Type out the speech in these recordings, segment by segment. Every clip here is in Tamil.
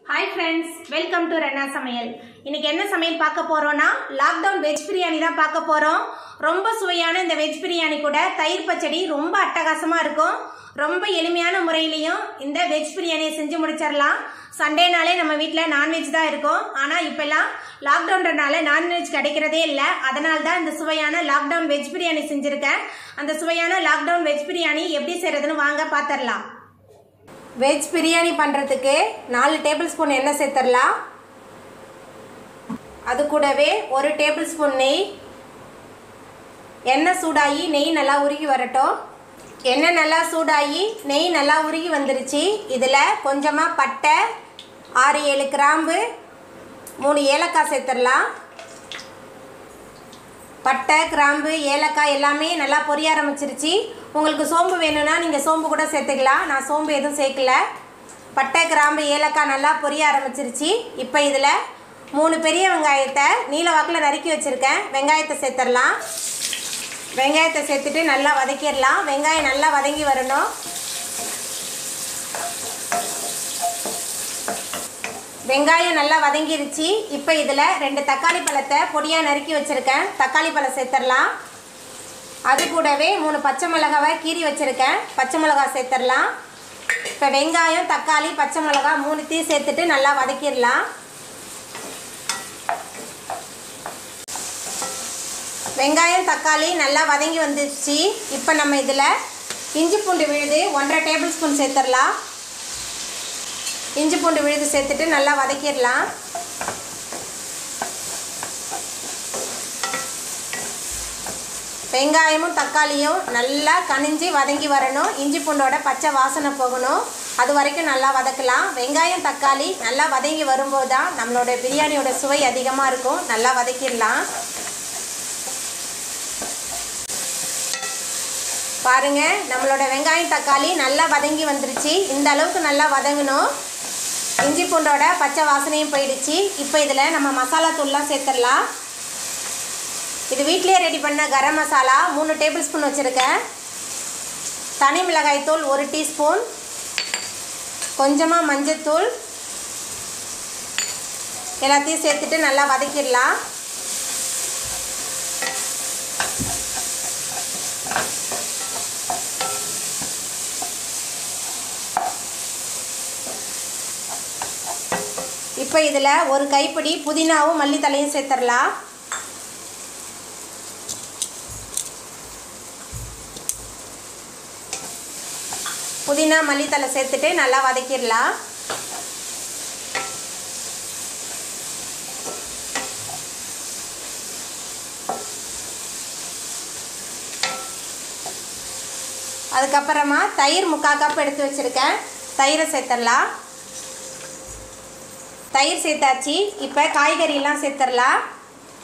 Hi friends, welcome to Renna Samayal. இன்னைக்கு என்ன சமையல் பார்க்க போறோம்னா லாக்டவுன் வெஜ் பிரியாணி தான் பார்க்க போறோம். ரொம்ப சுவையான இந்த வெஜ் பிரியாணி கூட தயிர் பச்சடி ரொம்ப அட்டகாசமா இருக்கும். ரொம்ப எளிமையான முறையிலயும் இந்த வெஜ் பிரியாணியை செஞ்சு முடிச்சிடலாம். சண்டேனாலே நம்ம வீட்டில் நான்வெஜ் தான் இருக்கும். ஆனால் இப்பெல்லாம் லாக்டவுன்றனால நான்வெஜ் கிடைக்கிறதே இல்லை. அதனால தான் இந்த சுவையான லாக்டவுன் வெஜ் பிரியாணி செஞ்சுருக்கேன். அந்த சுவையான லாக்டவுன் வெஜ் பிரியாணி எப்படி செய்யறதுன்னு வாங்க பார்த்துடலாம். வெஜ் பிரியாணி பண்ணுறதுக்கு 4 டேபிள் ஸ்பூன் எண்ணெய் சேர்த்துடலாம். அது கூடவே 1 டேபிள் ஸ்பூன் நெய். எண்ணெய் சூடாகி நெய் நல்லா உருகி வரட்டும். எண்ணெய் நல்லா சூடாகி நெய் நல்லா உருகி வந்துருச்சு. இதில் கொஞ்சமாக பட்டை, 6-7 கிராம்பு, 3 ஏலக்காய் சேர்த்துடலாம். பட்டை, கிராம்பு, ஏலக்காய் எல்லாமே நல்லா பொரிய ஆரம்பிச்சிருச்சு. உங்களுக்கு சோம்பு வேணும்னா நீங்கள் சோம்பு கூட சேர்த்துக்கலாம். நான் சோம்பு எதுவும் சேர்க்கல. பட்டை, கிராம்பு, ஏலக்காய் நல்லா பொரிய ஆரம்பிச்சிருச்சு. இப்போ இதில் 3 பெரிய வெங்காயத்தை நீல வாக்கில் நறுக்கி வச்சுருக்கேன். வெங்காயத்தை சேர்த்துடலாம். வெங்காயத்தை சேர்த்துட்டு நல்லா வதக்கிடலாம். வெங்காயம் நல்லா வதங்கி வரணும். வெங்காயம் நல்லா வதங்கிருச்சு. இப்போ இதில் 2 தக்காளி பழத்தை பொடியாக நறுக்கி வச்சுருக்கேன். தக்காளி பழம் சேர்த்துடலாம். அது கூடவே 3 பச்சை மிளகாவை கீறி வச்சுருக்கேன். பச்சை மிளகாய் சேர்த்துடலாம். இப்போ வெங்காயம், தக்காளி, பச்சை மிளகாய் 3த்தையும் சேர்த்துட்டு நல்லா வதக்கிடலாம். வெங்காயம், தக்காளி நல்லா வதங்கி வந்துடுச்சு. இப்போ நம்ம இதில் இஞ்சி பூண்டு விழுது 1.5 டேபிள் ஸ்பூன் சேர்த்துடலாம். இஞ்சி பூண்டு விழுது சேர்த்துட்டு நல்லா வதக்கிடலாம். வெங்காயமும் தக்காளியும் நல்லா கனிஞ்சு வதங்கி வரணும். இஞ்சி பூண்டோட பச்சை வாசனை போகணும். அது வரைக்கும் நல்லா வதக்கலாம். வெங்காயம், தக்காளி நல்லா வதங்கி வரும்போது தான் நம்மளோட பிரியாணியோட சுவை அதிகமாக இருக்கும். நல்லா வதக்கிடலாம். பாருங்கள், நம்மளோட வெங்காயம், தக்காளி நல்லா வதங்கி வந்துருச்சு. இந்த அளவுக்கு நல்லா வதங்கணும். இஞ்சி பூண்டோட பச்சை வாசனையும் போயிடுச்சு. இப்போ இதில் நம்ம மசாலா தூள்லாம் சேர்த்துடலாம். இது வீட்டிலே ரெடி பண்ண கரம் மசாலா 3 டேபிள் ஸ்பூன் வச்சுருக்கேன். தனி மிளகாய் தூள் 1 டீஸ்பூன், கொஞ்சமாக மஞ்சத்தூள் எல்லாத்தையும் சேர்த்துட்டு நல்லா வதக்கிடலாம். இப்போ இதில் 1 கைப்பிடி புதினாவும் மல்லித்தலையும் சேர்த்துடலாம். புதினா, மல்லித்தலை சேர்த்துட்டு நல்லா வதக்கிடலாம். அதுக்கப்புறமா தயிர் 3/4 கப் எடுத்து வச்சுருக்கேன். தயிரை சேர்த்துடலாம். தயிர் சேர்த்தாச்சு. இப்போ காய்கறியெல்லாம் சேர்த்துடலாம்.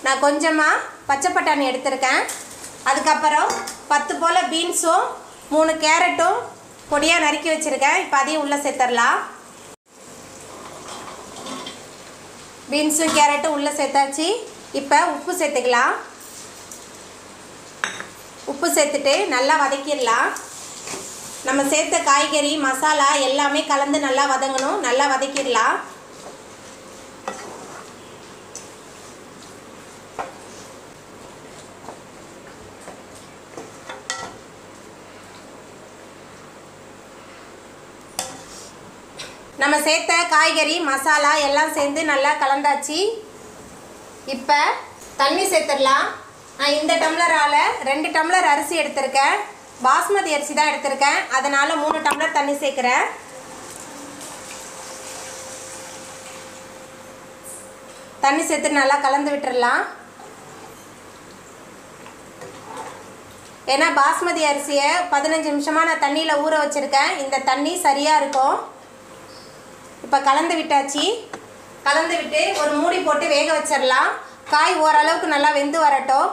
நான் கொஞ்சமாக பச்சை பட்டாணி எடுத்திருக்கேன். அதுக்கப்புறம் 10 போல் பீன்ஸும் 3 கேரட்டும் பொடியாக நறுக்கி வச்சுருக்கேன். இப்போ அதையும் உள்ளே சேர்த்துடலாம். பீன்ஸும் கேரட்டும் உள்ளே சேர்த்தாச்சு. இப்போ உப்பு சேர்த்துக்கலாம். உப்பு சேர்த்துட்டு நல்லா வதக்கிடலாம். நம்ம சேர்த்த காய்கறி, மசாலா எல்லாமே கலந்து நல்லா வதங்கணும். நல்லா வதக்கிடலாம். நம்ம சேர்த்த காய்கறி, மசாலா எல்லாம் சேர்ந்து நல்லா கலந்தாச்சு. இப்போ தண்ணி சேர்த்துடலாம். நான் இந்த டம்ளரால் 2 டம்ளர் அரிசி எடுத்திருக்கேன். பாஸ்மதி அரிசி தான் எடுத்திருக்கேன். அதனால் 3 டம்ளர் தண்ணி சேர்க்குறேன். தண்ணி சேர்த்து நல்லா கலந்து விட்டுடலாம். ஏன்னா பாஸ்மதி அரிசியை 15 நிமிஷமாக நான் தண்ணியில் ஊற வச்சுருக்கேன். இந்த தண்ணி சரியாக இருக்கும். இப்போ கலந்து விட்டாச்சு. கலந்து விட்டு ஒரு மூடி போட்டு வேக வச்சிடலாம். காய் ஓரளவுக்கு நல்லா வெந்து வரட்டும்.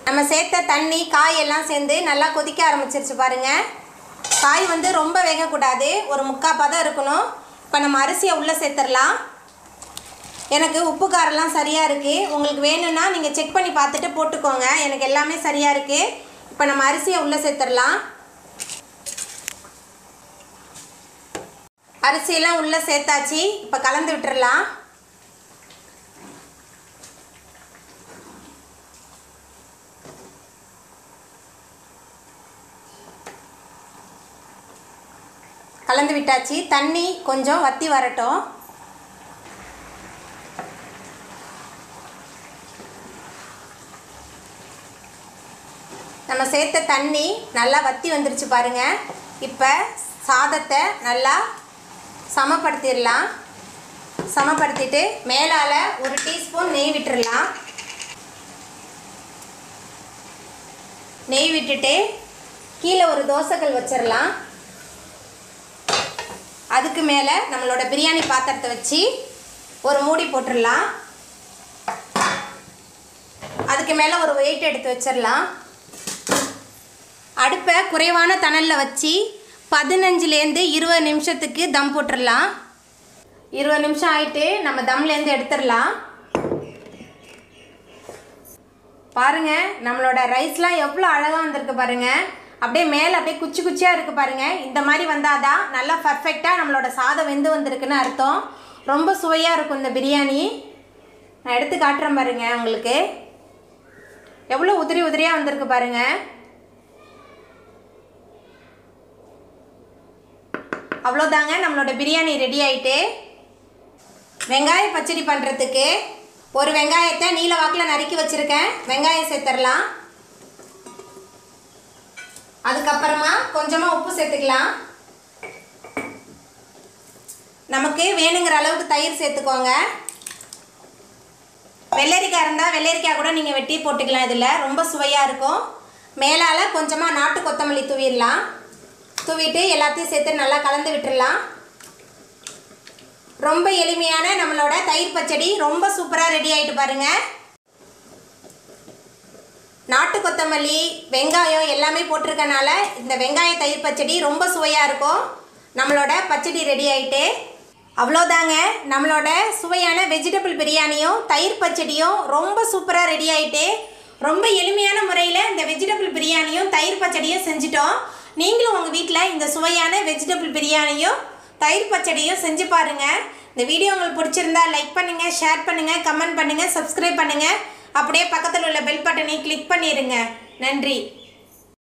நம்ம சேர்த்த தண்ணி, காய் எல்லாம் சேர்ந்து நல்லா கொதிக்க ஆரம்பிச்சிருச்சு பாருங்கள். காய் வந்து ரொம்ப வேகக்கூடாது, ஒரு 3/4 பதம் இருக்கணும். இப்போ நம்ம அரிசியை உள்ளே சேர்த்துடலாம். எனக்கு உப்பு காரெல்லாம் சரியாக இருக்குது. உங்களுக்கு வேணும்னா நீங்கள் செக் பண்ணி பார்த்துட்டு போட்டுக்கோங்க. எனக்கு எல்லாமே சரியாக இருக்குது. இப்போ நம்ம அரிசியை உள்ளே சேர்த்துடலாம். அரிசியெல்லாம் உள்ளே சேர்த்தாச்சு. இப்போ கலந்து விட்டுறலாம். கலந்து விட்டாச்சு. தண்ணி கொஞ்சம் வற்றி வரட்டும். நம்ம சேர்த்த தண்ணி நல்லா வற்றி வந்துருச்சு பாருங்கள். இப்போ சாதத்தை நல்லா சமப்படுத்திடலாம். சமப்படுத்திட்டு மேலால் 1 டீஸ்பூன் நெய் விட்டுடலாம். நெய் விட்டுட்டு கீழே ஒரு தோசைக்கல் வச்சிடலாம். அதுக்கு மேலே நம்மளோட பிரியாணி பாத்திரத்தை வச்சு ஒரு மூடி போட்டுடலாம். அதுக்கு மேலே ஒரு வெயிட் எடுத்து வச்சிடலாம். அடுப்பை குறைவான தணலில் வச்சு 15லேருந்து 20 நிமிஷத்துக்கு தம் போட்டுடலாம். 20 நிமிஷம் ஆகிட்டு நம்ம தம்லேருந்து எடுத்துடலாம். பாருங்கள் நம்மளோட ரைஸ்லாம் எவ்வளோ அழகாக வந்திருக்கு பாருங்கள். அப்படியே மேலே அப்படியே குச்சி குச்சியாக இருக்குது பாருங்கள். இந்த மாதிரி வந்தால் தான் நல்லா பர்ஃபெக்டாக நம்மளோட சாதம் வெந்து வந்திருக்குன்னு அர்த்தம். ரொம்ப சுவையாக இருக்கும் இந்த பிரியாணி. நான் எடுத்து காட்டுறேன் பாருங்கள். உங்களுக்கு எவ்வளோ உதிரி உதிரியாக வந்திருக்கு பாருங்கள். அவ்வளோதாங்க, நம்மளோட பிரியாணி ரெடி ஆகிட்டு. வெங்காய பச்சடி பண்ணுறதுக்கு ஒரு வெங்காயத்தை நீல வாக்கில் நறுக்கி வச்சுருக்கேன். வெங்காயம் சேர்த்துடலாம். அதுக்கப்புறமா கொஞ்சமாக உப்பு சேர்த்துக்கலாம். நமக்கு வேணுங்கிற அளவுக்கு தயிர் சேர்த்துக்கோங்க. வெள்ளரிக்காய் இருந்தால் வெள்ளரிக்காய் கூட நீங்கள் வெட்டி போட்டுக்கலாம். இதில் ரொம்ப சுவையாக இருக்கும். மேலால் கொஞ்சமாக நாட்டு கொத்தமல்லி தூவிடலாம். தூவிட்டு எல்லாத்தையும் சேர்த்து நல்லா கலந்து விட்டுடலாம். ரொம்ப எளிமையான நம்மளோட தயிர் பச்சடி ரொம்ப சூப்பராக ரெடி ஆகிட்டு பாருங்கள். நாட்டு கொத்தமல்லி வெங்காயம் எல்லாமே போட்டிருக்கனால இந்த வெங்காய தயிர் பச்சடி ரொம்ப சுவையாக இருக்கும். நம்மளோட பச்சடி ரெடி ஆகிட்டு. அவ்வளோதாங்க, நம்மளோட சுவையான வெஜிடபிள் பிரியாணியும் தயிர் பச்சடியும் ரொம்ப சூப்பராக ரெடி ஆகிட்டு. ரொம்ப எளிமையான முறையில் இந்த வெஜிடபிள் பிரியாணியும் தயிர் பச்சடியும் செஞ்சிட்டோம். நீங்களும் உங்கள் வீட்டில் இந்த சுவையான வெஜிடபிள் பிரியாணியும் தயிர் பச்சடியும் செஞ்சு பாருங்கள். இந்த வீடியோ உங்களுக்கு பிடிச்சிருந்தா லைக் பண்ணுங்கள், ஷேர் பண்ணுங்கள், கமெண்ட் பண்ணுங்கள், சப்ஸ்கிரைப் பண்ணுங்கள். அப்படியே பக்கத்தில் உள்ள பெல் பட்டனை கிளிக் பண்ணிடுங்க. நன்றி.